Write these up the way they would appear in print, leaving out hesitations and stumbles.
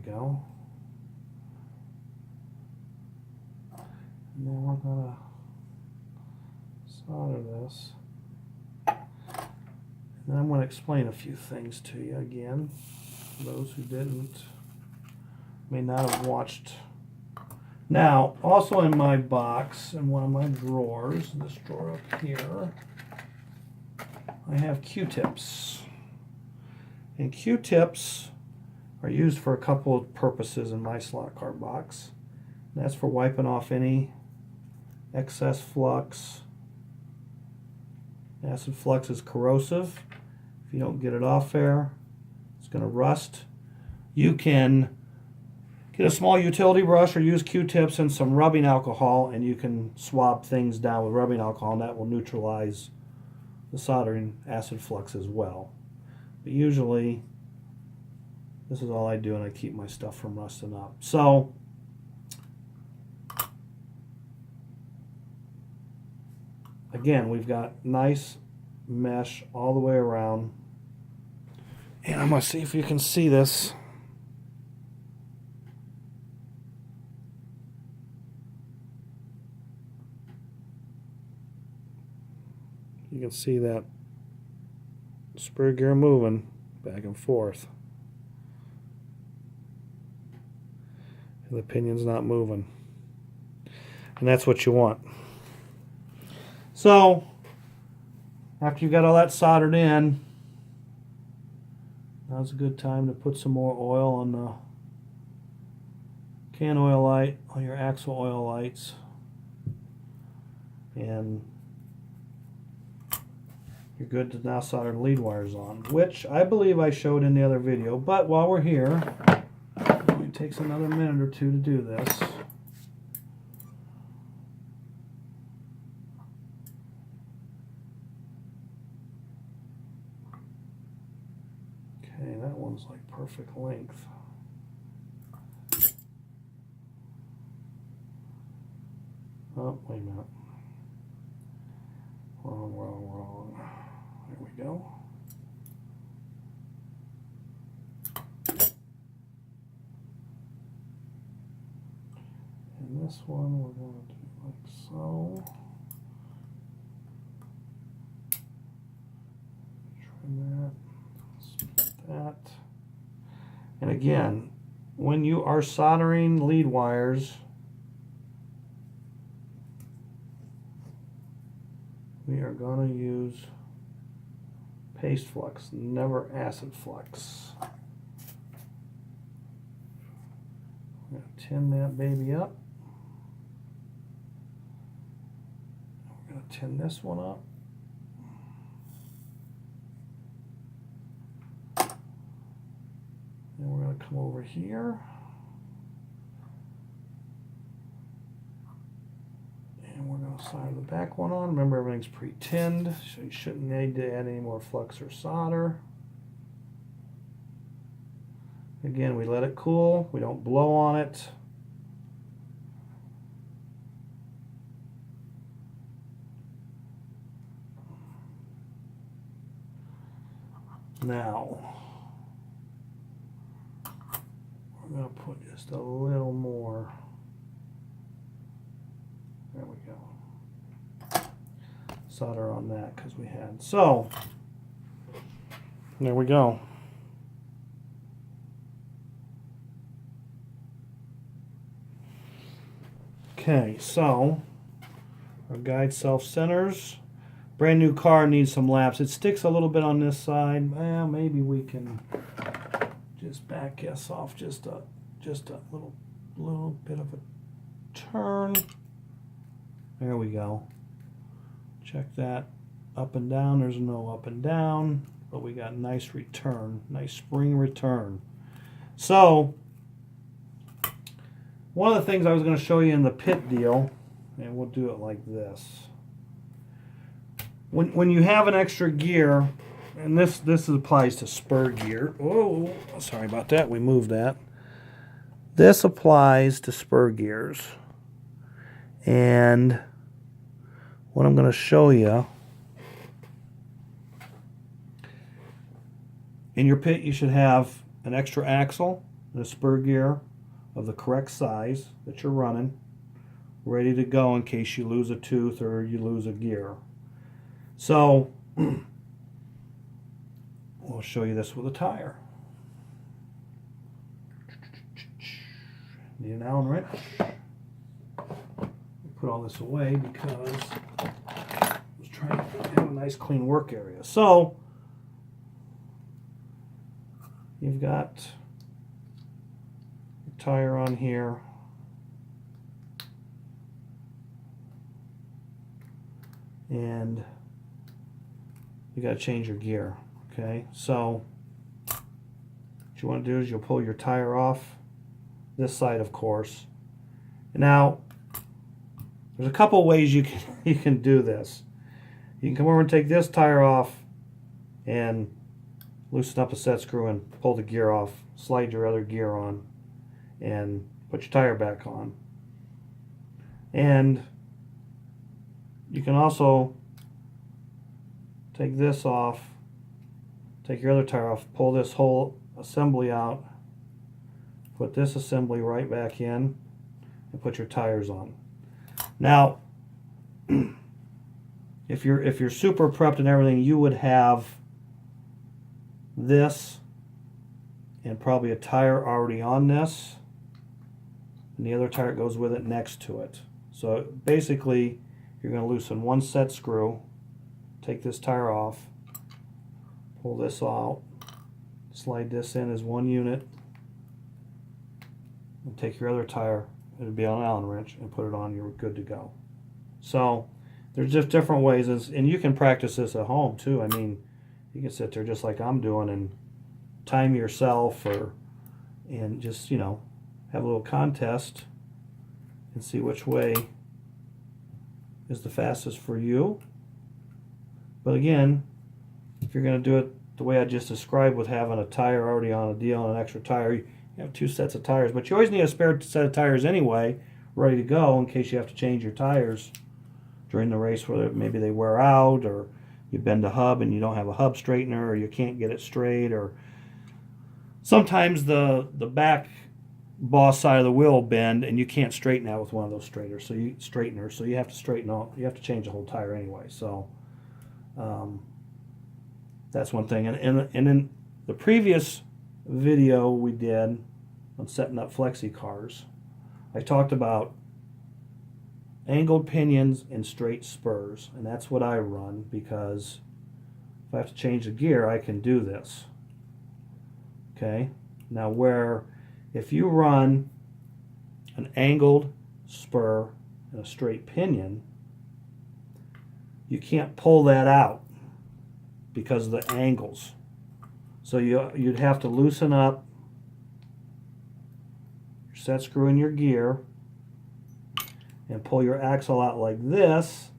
go. And then we're going to solder this. And I'm going to explain a few things to you again. Those who didn't may not have watched. Now, also in my box, in one of my drawers, this drawer up here, I have Q-tips. And Q-tips are used for a couple of purposes in my slot car box. And that's for wiping off any excess flux. Acid flux is corrosive. If you don't get it off there, it's going to rust. You can get a small utility brush or use Q-tips and some rubbing alcohol, and you can swab things down with rubbing alcohol, and that will neutralize the soldering acid flux as well. But usually, this is all I do, and I keep my stuff from rusting up. So, again, we've got nice mesh all the way around. And I'm going to see if you can see this. You can see that spur gear moving back and forth. And the pinion's not moving. And that's what you want. So, after you've got all that soldered in, now's a good time to put some more oil on the can oil light, on your axle oil lights. And you're good to now solder the lead wires on, which I believe I showed in the other video. But while we're here, it takes another minute or two to do this. Okay, that one's like perfect length. Oh, wait a minute. Wrong. There we go. And this one we're going to do like so. Trim that. Split that. And again, when you are soldering lead wires, we are going to use paste flux, never acid flux. I'm going to tin that baby up. We're going to tin this one up. Then we're going to come over here. And we're going to solder the back one on. Remember, everything's pre-tinned, so you shouldn't need to add any more flux or solder. Again, we let it cool. We don't blow on it. Now, we're going to put just a little more. There we go. Solder on that because we had. So, there we go. Okay, so our guide self-centers. Brand new car needs some laps. It sticks a little bit on this side. Well, maybe we can just back this off just a little bit of a turn. There we go. Check that up and down. There's no up and down, but we got nice return, nice spring return. So, one of the things I was going to show you in the pit deal, and we'll do it like this. When you have an extra gear, and this applies to spur gear. Oh, sorry about that. We moved that. This applies to spur gears. And what I'm going to show you, in your pit you should have an extra axle and a spur gear of the correct size that you're running, ready to go in case you lose a tooth or you lose a gear. So we'll show you this with a tire. Need an Allen wrench. Put all this away because I was trying to have a nice clean work area. So you've got your tire on here. And you got to change your gear. Okay, so what you want to do is you'll pull your tire off this side, of course. Now there's a couple ways you can do this. You can come over and take this tire off and loosen up a set screw and pull the gear off, slide your other gear on, and put your tire back on. And you can also take this off, take your other tire off, pull this whole assembly out, put this assembly right back in, and put your tires on. Now, if you're super prepped and everything, you would have this and probably a tire already on this, and the other tire goes with it next to it. So basically, you're going to loosen one set screw, take this tire off, pull this out, slide this in as one unit, and take your other tire, it'll be on an Allen wrench, and put it on, you're good to go. So there's just different ways, and you can practice this at home too. I mean, you can sit there just like I'm doing and time yourself, and just, you know, have a little contest and see which way is the fastest for you. But again, if you're going to do it the way I just described, with having a tire already on a deal and an extra tire, you have two sets of tires, but you always need a spare set of tires anyway, ready to go in case you have to change your tires during the race, whether maybe they wear out, or you bend a hub and you don't have a hub straightener, or you can't get it straight, or sometimes the back boss side of the wheel will bend and you can't straighten that with one of those straighteners, so you have to straighten out, you have to change the whole tire anyway. So that's one thing. And in the previous video we did on setting up flexi cars, I talked about angled pinions and straight spurs, and that's what I run, because if I have to change the gear, I can do this. Okay, now where if you run an angled spur and a straight pinion, you can't pull that out because of the angles. So you'd have to loosen up your set screw in your gear and pull your axle out like this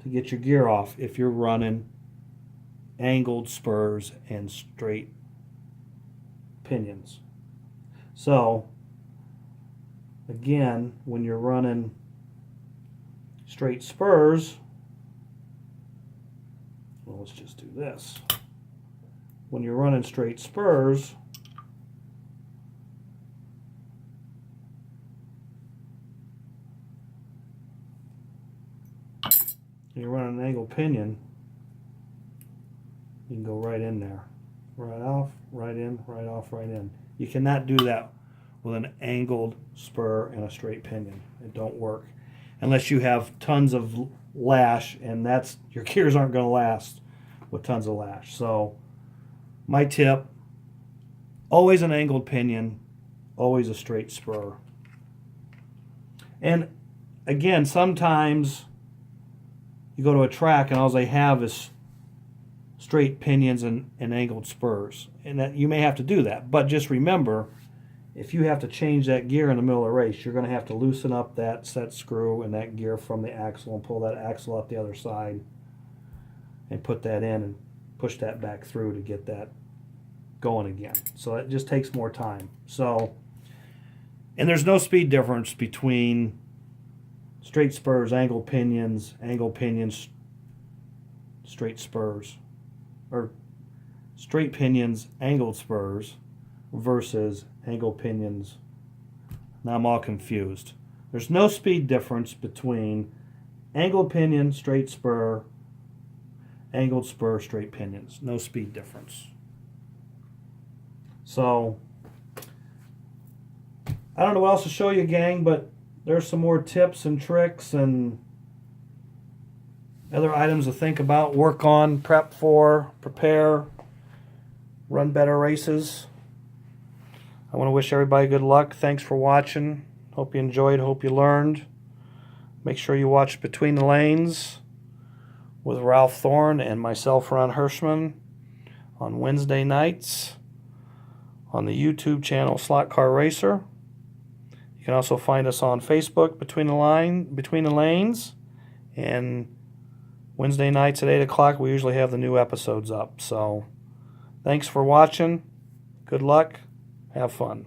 to get your gear off if you're running angled spurs and straight pinions. So again, when you're running straight spurs, well, let's just do this. When you're running straight spurs, and you're running an angled pinion, you can go right in there. Right off, right in, right off, right in. You cannot do that with an angled spur and a straight pinion. It don't work. Unless you have tons of lash, and that's, your gears aren't going to last with tons of lash. So my tip, always an angled pinion, always a straight spur. And again, sometimes you go to a track and all they have is straight pinions and angled spurs, and that you may have to do that. But just remember, if you have to change that gear in the middle of the race, you're going to have to loosen up that set screw and that gear from the axle and pull that axle up the other side and put that in and push that back through to get that going again. So it just takes more time. So, and there's no speed difference between straight spurs, angled pinions, straight spurs, or straight pinions, angled spurs, versus angle pinions. Now I'm all confused. There's no speed difference between angled pinion, straight spur, angled spur, straight pinions. No speed difference. So, I don't know what else to show you, gang, but there's some more tips and tricks and other items to think about, work on, prep for, prepare, run better races. I want to wish everybody good luck. Thanks for watching. Hope you enjoyed. Hope you learned. Make sure you watch Between the Lanes with Ralph Thorne and myself, Ron Hirschman, on Wednesday nights on the YouTube channel Slot Car Racer. You can also find us on Facebook, Between the Lanes, and Wednesday nights at 8 o'clock we usually have the new episodes up. So thanks for watching. Good luck. Have fun.